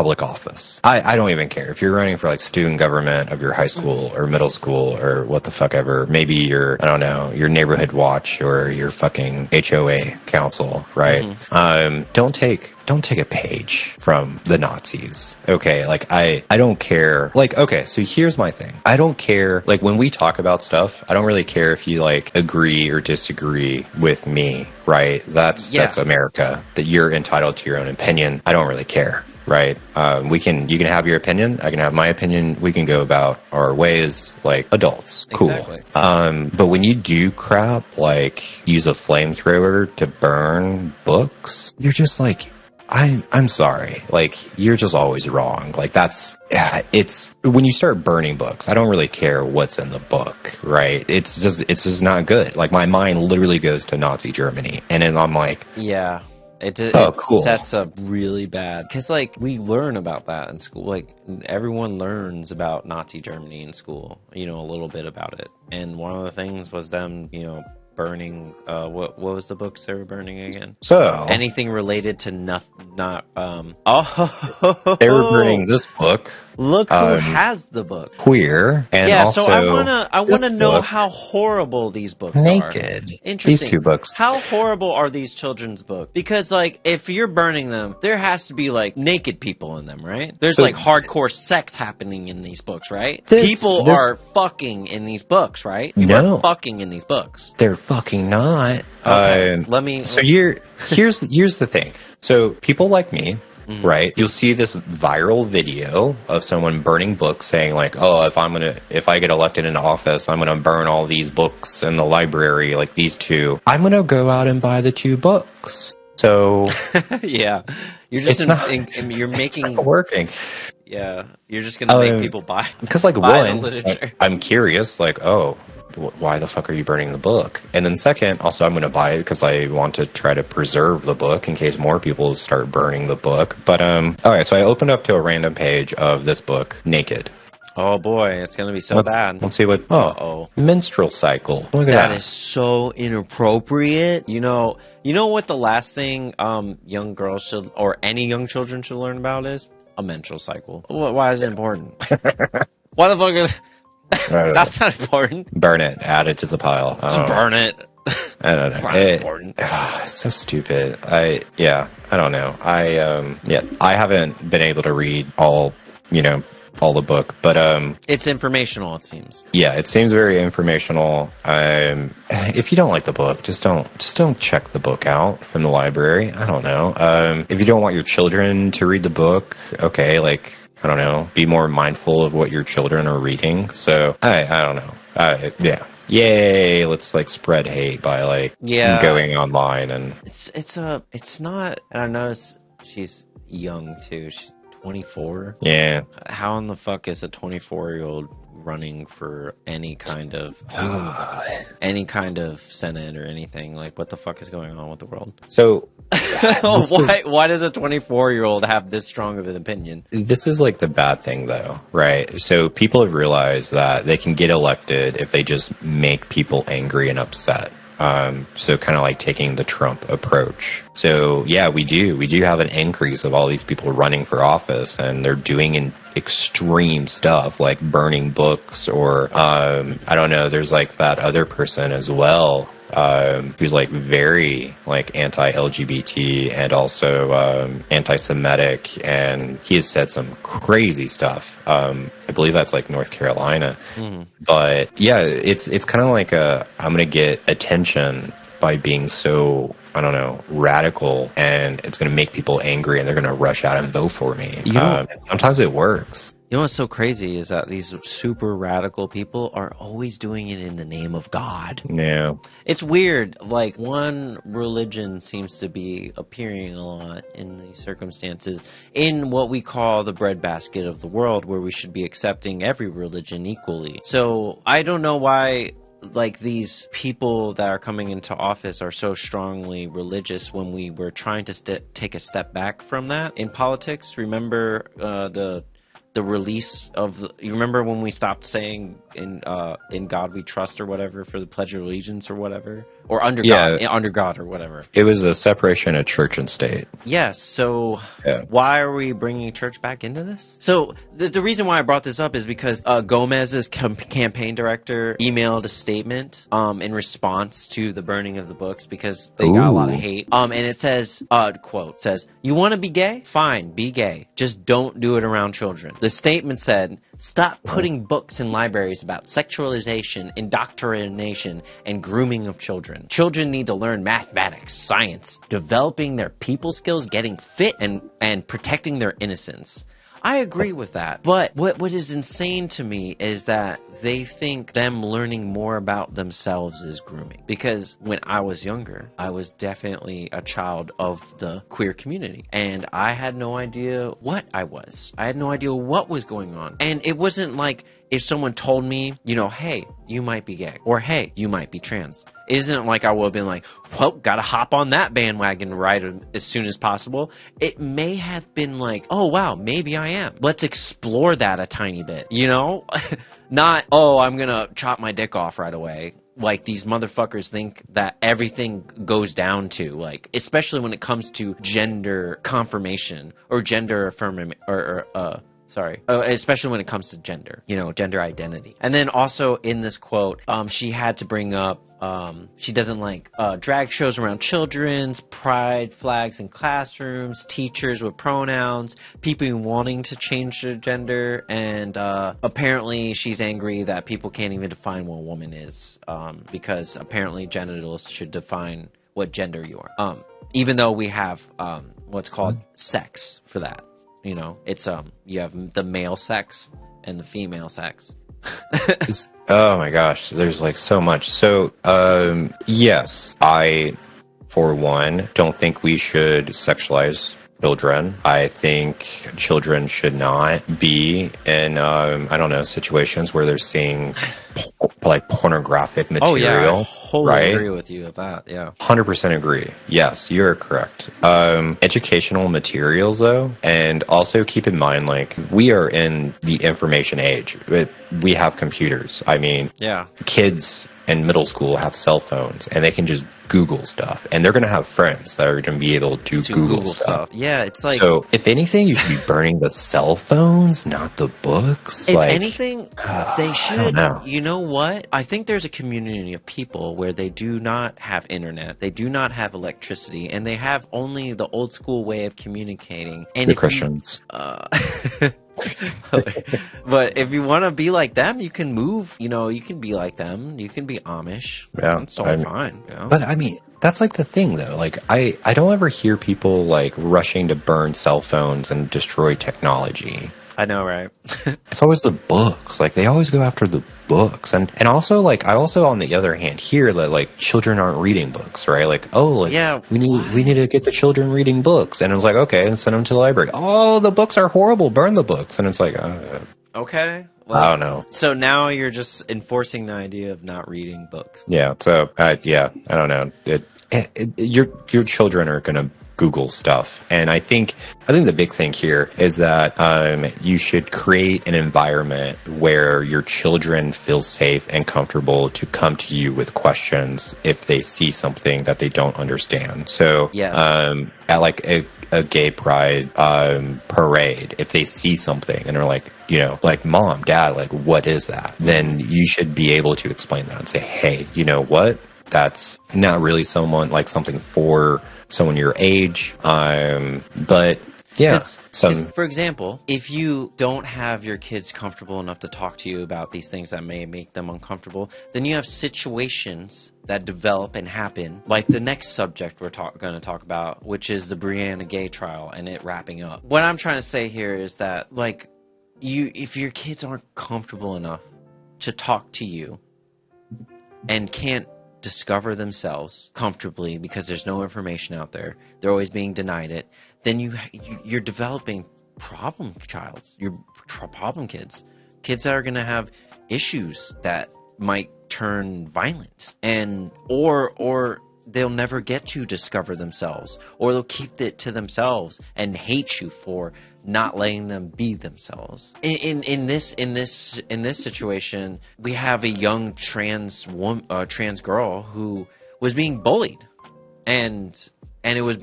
public office. I don't even care if you're running for like student government of your high school or middle school or what the fuck ever. Maybe your, I don't know, your neighborhood watch or your fucking HOA council, right? Don't take a page from the Nazis. Okay, like I don't care. Like, okay, so here's my thing. I don't care, like when we talk about stuff, I don't really care if you like agree or disagree with me, right? That's America. That you're entitled to your own opinion. I don't really care. Right. You can have your opinion. I can have my opinion. We can go about our ways like adults. Cool. Exactly. But when you do crap like use a flamethrower to burn books, you're just like, I'm sorry. Like, you're just always wrong. Like, it's when you start burning books, I don't really care what's in the book, right? It's just not good. Like, my mind literally goes to Nazi Germany. And then I'm like, yeah. It cool. Sets up really bad because, like, we learn about that in school. Like, everyone learns about Nazi Germany in school, you know, a little bit about it. And one of the things was them, you know, burning. What was the books they were burning again? So anything related to they were burning this book. Look who has the book. Queer. And also so I wanna know how horrible these books are. Naked. Interesting. These two books. How horrible are these children's books? Because, like, if you're burning them, there has to be, like, naked people in them, right? There's, like, hardcore sex happening in these books, right? People are fucking in these books, right? People are fucking in these books. They're fucking not. Okay, So here's the thing. So people like me, right? You'll see this viral video of someone burning books saying like, oh, if I get elected into office, I'm gonna burn all these books in the library, like these two. I'm gonna go out and buy the 2 books. So yeah, you're just you're making it's not working. Yeah, you're just gonna make people buy because like buy the literature. I'm curious, like, oh, why the fuck are you burning the book? And then second, also I'm going to buy it because I want to try to preserve the book in case more people start burning the book. But all right, so I opened up to a random page of this book, Naked. Oh boy, it's going to be so bad. Let's see what. Menstrual cycle. Look at that. That is so inappropriate. You know what the last thing young girls should, or any young children should learn about is a menstrual cycle. Why is it important? Why the fuck is? That's not important. Burn it. Add it to the pile. Just burn it. I don't know. It's not important. It's so stupid. I don't know. I haven't been able to read all the book, but it's informational, it seems. Yeah, it seems very informational. If you don't like the book, just don't check the book out from the library. I don't know. If you don't want your children to read the book, okay, like, I don't know, be more mindful of what your children are reading. So I don't know. Yay, let's like spread hate by like going online. And it's not, and I know she's young too. She's 24. Yeah. How in the fuck is a 24-year-old running for any kind of Senate or anything? Like, what the fuck is going on with the world? So why does a 24-year-old have this strong of an opinion? This is like the bad thing though, right? So people have realized that they can get elected if they just make people angry and upset. So kind of like taking the Trump approach. So yeah, we do have an increase of all these people running for office, and they're doing extreme stuff like burning books, or I don't know, there's like that other person as well, who's like very like anti-LGBT and also anti-Semitic, and he has said some crazy stuff. I believe that's like North Carolina. But yeah, it's kind of like I'm gonna get attention by being so, I don't know, radical, and it's gonna make people angry and they're gonna rush out and vote for me. Sometimes it works. You know what's so crazy is that these super radical people are always doing it in the name of God. Yeah. It's weird. Like, one religion seems to be appearing a lot in these circumstances in what we call the breadbasket of the world, where we should be accepting every religion equally. So I don't know why, like, these people that are coming into office are so strongly religious when we were trying to take a step back from that in politics. Remember the release of you remember when we stopped saying in God We Trust or whatever for the Pledge of Allegiance or whatever, or under God or whatever. It was a separation of church and state. Yes. So why are we bringing church back into this? So the reason why I brought this up is because Gomez's campaign director emailed a statement in response to the burning of the books because they got a lot of hate. And it says, quote, says, "You want to be gay? Fine, be gay. Just don't do it around children." The statement said, "Stop putting books in libraries about sexualization, indoctrination, and grooming of children. Children need to learn mathematics, science, developing their people skills, getting fit, and protecting their innocence." I agree with that. But what is insane to me is that they think them learning more about themselves is grooming. Because when I was younger, I was definitely a child of the queer community. And I had no idea what I was. I had no idea what was going on. And it wasn't like if someone told me, you know, hey, you might be gay. Or hey, you might be trans. It isn't like I would have been like, well, gotta hop on that bandwagon right as soon as possible. It may have been like, oh, wow, maybe I am. Let's explore that a tiny bit, you know? Not, oh, I'm gonna chop my dick off right away. Like these motherfuckers think that everything goes down to, like, especially when it comes to gender confirmation or gender especially when it comes to gender, you know, gender identity. And then also in this quote, she had to bring up, she doesn't like drag shows around children's, pride flags in classrooms, teachers with pronouns, people wanting to change their gender, and apparently she's angry that people can't even define what a woman is, because apparently genitals should define what gender you are. Even though we have what's called sex for that. You know, it's you have the male sex and the female sex. Oh my gosh, there's like so much. So, yes, I, for one, don't think we should sexualize children. I think children should not be in, I don't know, situations where they're seeing like pornographic material. Oh yeah, I wholly agree with you with that. Yeah, 100% agree. Yes, you're correct. Educational materials, though, and also keep in mind, like, we are in the information age. We have computers. I mean, yeah, kids in middle school have cell phones, and they can just Google stuff, and they're going to have friends that are going to be able to Google stuff. Yeah, it's like, so if anything, you should be burning the cell phones, not the books. If like, anything, they should. You know what? I think there's a community of people where they do not have internet, they do not have electricity, and they have only the old school way of communicating. And the Christians. But if you want to be like them, you can move. You know, you can be like them. You can be Amish. Yeah, it's totally fine. You know? But I mean, that's like the thing, though. Like, I don't ever hear people like rushing to burn cell phones and destroy technology. I know, right? It's always the books. Like, they always go after the books. And also, like, I also, on the other hand, hear that, like, children aren't reading books, right? Like, oh, like, yeah, we need to get the children reading books. And it was like, okay, and send them to the library. Oh, the books are horrible. Burn the books. And it's like, okay. Well, I don't know. So now you're just enforcing the idea of not reading books. Yeah. So, yeah, I don't know. Your children are going to Google stuff. And I think the big thing here is that you should create an environment where your children feel safe and comfortable to come to you with questions if they see something that they don't understand. So yes. At like a gay pride parade, if they see something and are like, you know, like, mom, dad, like, what is that? Then you should be able to explain that and say, hey, you know what? That's not really something for someone your age. But yeah. For example, if you don't have your kids comfortable enough to talk to you about these things that may make them uncomfortable, then you have situations that develop and happen, like the next subject we're going to talk about, which is the Brianna Ghey trial and it wrapping up. What I'm trying to say here is that, like, if your kids aren't comfortable enough to talk to you and can't discover themselves comfortably because there's no information out there, they're always being denied it, then you're developing problem childs. You're problem kids that are going to have issues that might turn violent, and or they'll never get to discover themselves, or they'll keep it to themselves and hate you for not letting them be themselves. In this situation, we have a young trans girl who was being bullied, and it was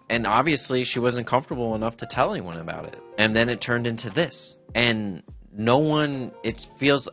and obviously she wasn't comfortable enough to tell anyone about it, and then it turned into this, and no one.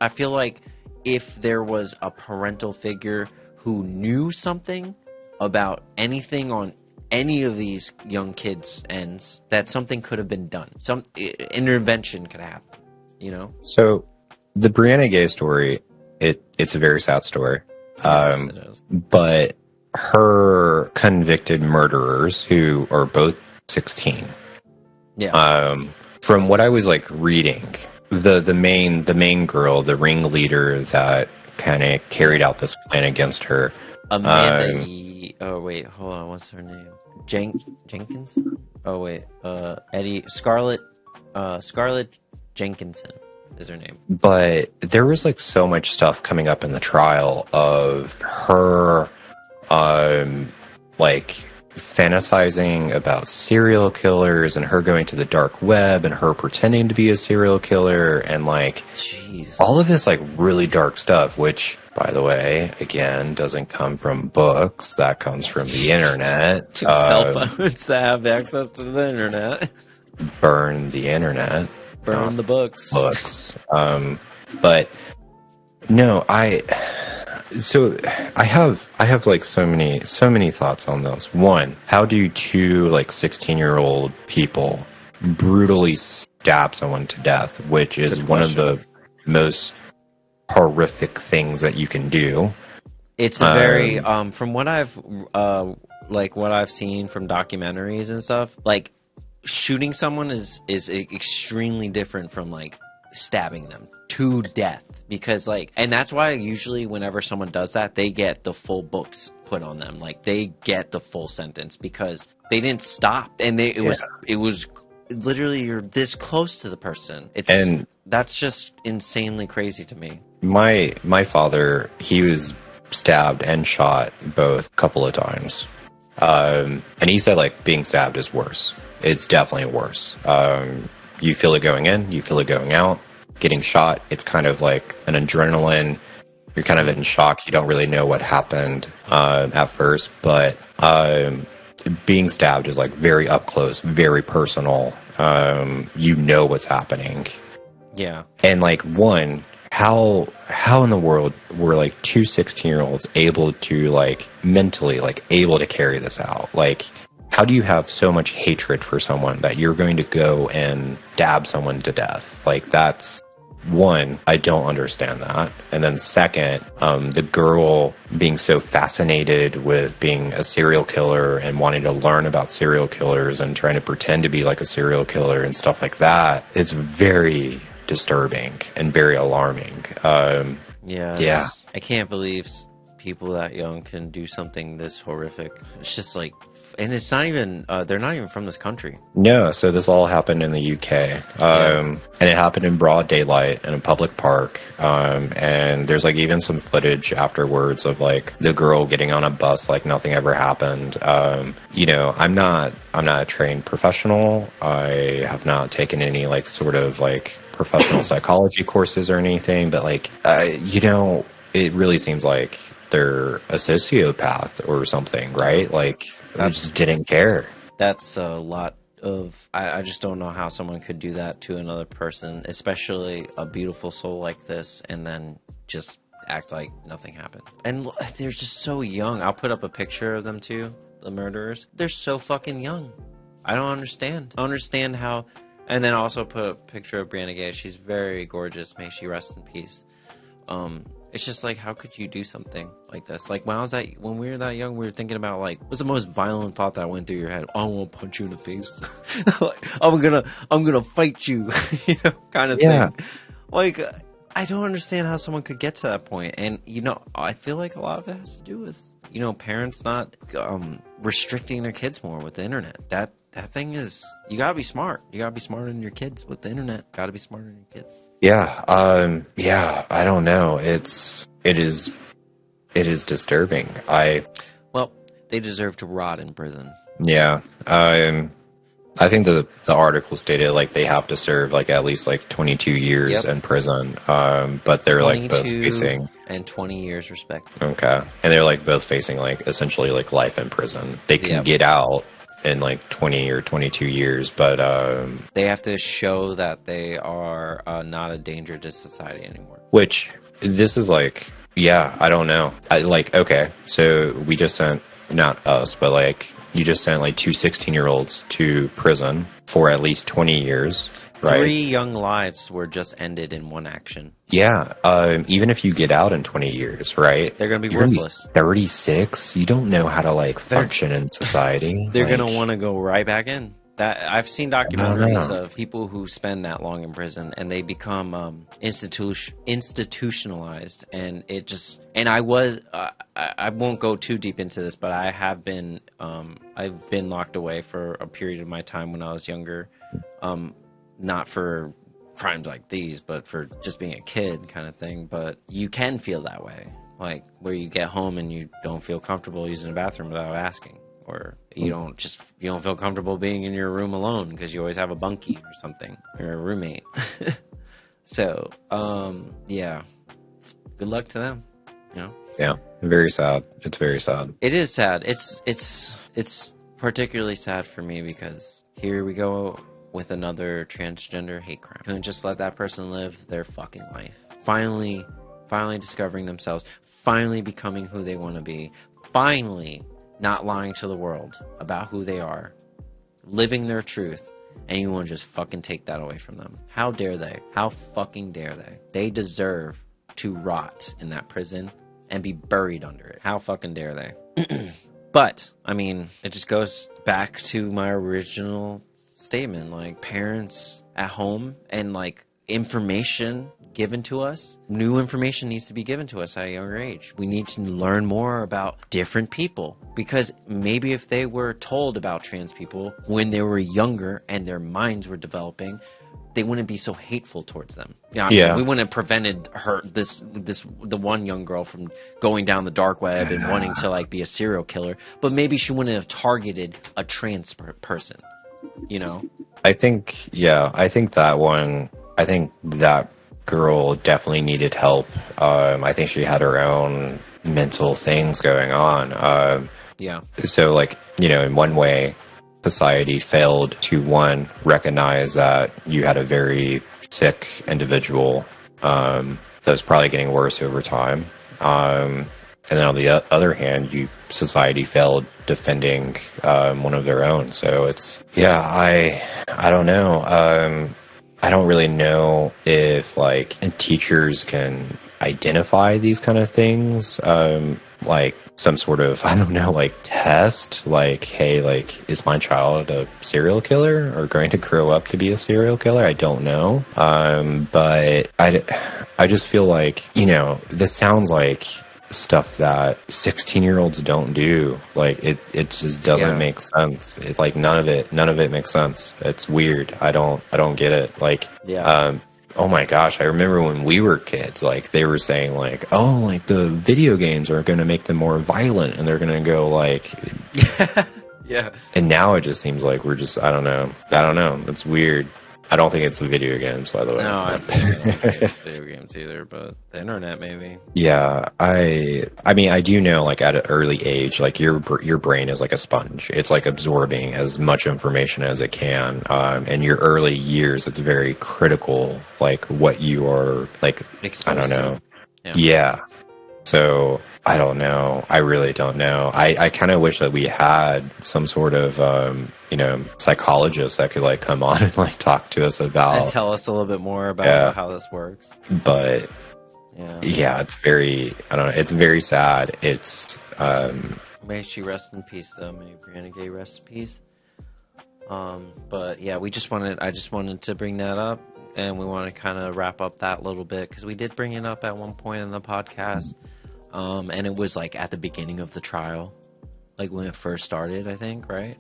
I feel like if there was a parental figure who knew something about anything on any of these young kids' ends, that something could have been done. Some intervention could happen, you know? So the Brianna Ghey story, it's a very sad story. Yes, it is. But her convicted murderers, who are both 16. Yeah. From what I was like reading, the main girl, the ringleader that kind of carried out this plan against her, Amanda oh wait, hold on, what's her name? Jenkins? Oh wait, Scarlett Jenkinson is her name. But there was like so much stuff coming up in the trial of her like fantasizing about serial killers and her going to the dark web and her pretending to be a serial killer and like jeez, all of this like really dark stuff, which by the way, again, doesn't come from books. That comes from the internet. Cell phones that have access to the internet. Burn the internet. Burn the books. But no, I have like so many thoughts on this. One, how do two like 16-year-old people brutally stab someone to death, which is one of the most horrific things that you can do? It's a very from what I've seen from documentaries and stuff, like shooting someone is extremely different from like stabbing them to death, because like, and that's why usually whenever someone does that, they get the full books put on them, like they get the full sentence because they didn't stop, and it was literally you're this close to the person. That's just insanely crazy to me. My father, he was stabbed and shot both a couple of times, and he said like being stabbed is worse. It's definitely worse. You feel it going in, you feel it going out. Getting shot, it's kind of like an adrenaline. You're kind of in shock. You don't really know what happened at first, but being stabbed is like very up close, very personal. You know what's happening. Yeah. And like how in the world were like two 16-year-olds able to like mentally like able to carry this out? Like, how do you have so much hatred for someone that you're going to go and stab someone to death? Like, that's one, I don't understand that. And then second, the girl being so fascinated with being a serial killer and wanting to learn about serial killers and trying to pretend to be like a serial killer and stuff like that is very disturbing and very alarming. Yeah. I can't believe people that young can do something this horrific. It's just like, and it's not even, they're not even from this country. No, so this all happened in the UK. And it happened in broad daylight in a public park. And there's like even some footage afterwards of like the girl getting on a bus like nothing ever happened. You know, I'm not a trained professional. I have not taken any like sort of like professional psychology courses or anything, but like, you know, it really seems like they're a sociopath or something, right? Like, I just didn't care. That's a lot of... I just don't know how someone could do that to another person, especially a beautiful soul like this, and then just act like nothing happened. And they're just so young. I'll put up a picture of them too, the murderers. They're so fucking young. I don't understand. I don't understand how... And then also put a picture of Brianna Ghey. She's very gorgeous. May she rest in peace. It's just like, how could you do something like this? Like when we were that young, we were thinking about like, what's the most violent thought that went through your head? I want to punch you in the face. Like, I'm gonna fight you, you know, kind of thing. Like, I don't understand how someone could get to that point. And you know, I feel like a lot of it has to do with, you know, parents not restricting their kids more with the internet. That thing is, you gotta be smart. You gotta be smarter than your kids with the internet. Gotta be smarter than your kids. Yeah, I don't know. It is disturbing. Well, They deserve to rot in prison. Yeah. I think the article stated like they have to serve like at least like 22 years in prison. But they're like both facing and 20 years respectively. Okay. And they're like both facing like essentially like life in prison. They can get out in like 20 or 22 years, but they have to show that they are not a danger to society anymore. Which this is like, yeah, I don't know. Okay, so we just sent, not us, but like you just sent like two 16-year-olds to prison for at least 20 years, right? 3 young lives were just ended in one action. Yeah, even if you get out in 20 years, right? They're going to be worthless. 36? You don't know how to like function in society. They're going to want to go right back in. That I've seen documentaries of people who spend that long in prison and they become institutionalized, and it just, and I won't go too deep into this, but I have been I've been locked away for a period of my time when I was younger, not for crimes like these, but for just being a kid kind of thing. But you can feel that way, like where you get home and you don't feel comfortable using a bathroom without asking. Or you don't feel comfortable being in your room alone because you always have a bunkie or something, or a roommate. So, yeah, good luck to them. You know? Yeah, very sad. It's very sad. It is sad. It's particularly sad for me because here we go with another transgender hate crime. Couldn't just let that person live their fucking life. Finally discovering themselves. Finally becoming who they want to be. Finally not lying to the world about who they are, living their truth, and you want to just fucking take that away from them. How dare they? How fucking dare they? They deserve to rot in that prison and be buried under it. How fucking dare they? But, I mean, it just goes back to my original statement, like parents at home and like information given to us. New information needs to be given to us at a younger age. We need to learn more about different people, because maybe if they were told about trans people when they were younger and their minds were developing, they wouldn't be so hateful towards them. I mean, we wouldn't have prevented the one young girl from going down the dark web and wanting to like be a serial killer, but maybe she wouldn't have targeted a trans person, you know? I think that girl definitely needed help. I think she had her own mental things going on. So, like, you know, in one way, society failed to, recognize that you had a very sick individual that's probably getting worse over time. And then on the other hand, society failed defending one of their own. So it's, I don't know. I don't really know if like teachers can identify these kind of things, like some sort of, I don't know, like test, like, hey, like, is my child a serial killer or going to grow up to be a serial killer? I don't know. But I just feel like, you know, this sounds like stuff that 16-year-olds don't do. Like it just doesn't make sense. It's like none of it makes sense. It's weird. I don't get it. Like oh my gosh, I remember when we were kids, like they were saying like, oh, like the video games are going to make them more violent and they're going to go like and now it just seems like we're just I don't know. It's weird. I don't think it's the video games, by the way. No, I don't think it's video games either, but the internet maybe. Yeah, I mean, I do know, like, at an early age, like, your brain is like a sponge. It's, like, absorbing as much information as it can. In your early years, it's very critical, like, what you are, like, exposed I don't know. Yeah. So, I don't know. I really don't know. I kind of wish that we had some sort of, you know, psychologist that could, like, come on and, like, talk to us about... And tell us a little bit more about how this works. But, it's very... I don't know. It's very sad. It's... May she rest in peace, though. May Brianna Ghey rest in peace. But, yeah, I just wanted to bring that up, and we want to kind of wrap up that little bit, because we did bring it up at one point in the podcast. And it was like at the beginning of the trial, like when it first started, I think, right?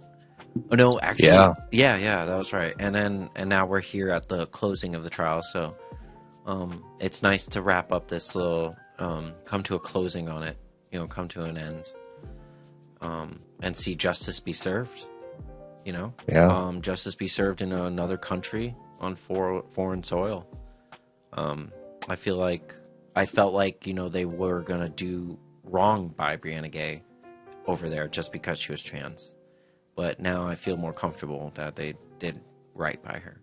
Oh no, actually, yeah, that was right. And now we're here at the closing of the trial, so it's nice to wrap up this little, come to a closing on it, you know, come to an end. and see justice be served. You know, justice be served in another country on foreign soil. I felt like, you know, they were gonna do wrong by Brianna Ghey over there just because she was trans. But now I feel more comfortable that they did right by her.